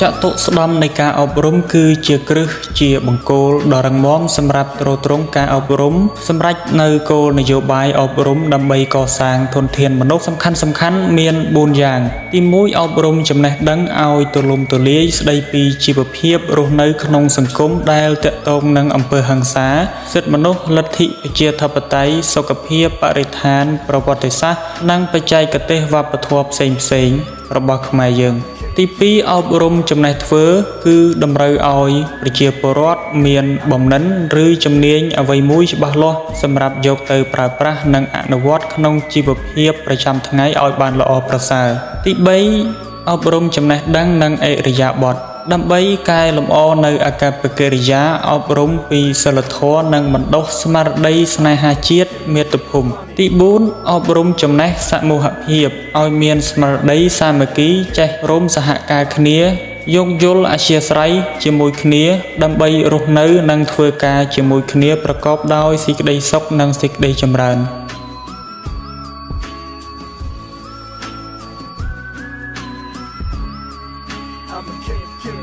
ចាក់តុស្ដំនៃការអប់រំគឺជាគ្រឹះជាបង្គោលដ៏រឹងមាំសម្រាប់ទ្រទ្រង់ការអប់រំសម្រាប់នៅគោលនយោបាយអប់រំដើម្បីកសាងធនធានមនុស្សសំខាន់មាន4យ៉ាងទី1អប់រំចំណេះដឹងឲ្យទូលំទូលាយស្ដីពីជីវភាពរស់នៅក្នុងសង្គមដែលទាក់ទងនឹងអំពើហិង្សាសិទ្ធិមនុស្សលទ្ធិប្រជាធិបតេយ្យសុខភាពបរិស្ថានប្រវត្តិសាស្ត្រនិងបច្ចេកទេសវប្បធម៌ផ្សេងៗរបស់ខ្មែរយើងទី2អប់រំចំណេះធ្វើគឺតម្រូវឲ្យប្រជាពលរដ្ឋមានបំណិនឬជំនាញអ្វីមួយច្បាស់លាស់សម្រាប់យកទៅប្រើប្រាស់និងអនុវត្តក្នុងជីវភាពប្រចាំថ្ងៃឲ្យបានល្អប្រសើរទី3អប់រំចំណេះដឹងនិងឥរិយាបថដើម្បីកែលម្អនៅអាកប្បកិរិយាអប់រំពីសិលធម៌និងបណ្ដុះស្មារតីស្នេហាជាតិមាតុភូមិទី4អប់រំចំណេះសមូហភាពឲ្យមានស្មារតីសាមគ្គីចេះរួមសហការគ្នាយោគយល់អធ្យាស្រ័យជាមួយគ្នាដើម្បីរស់នៅនិងធ្វើការជាមួយគ្នាប្រកបដោយសេចក្តីសុខនិងសេចក្តីចម្រើនI'm a kid,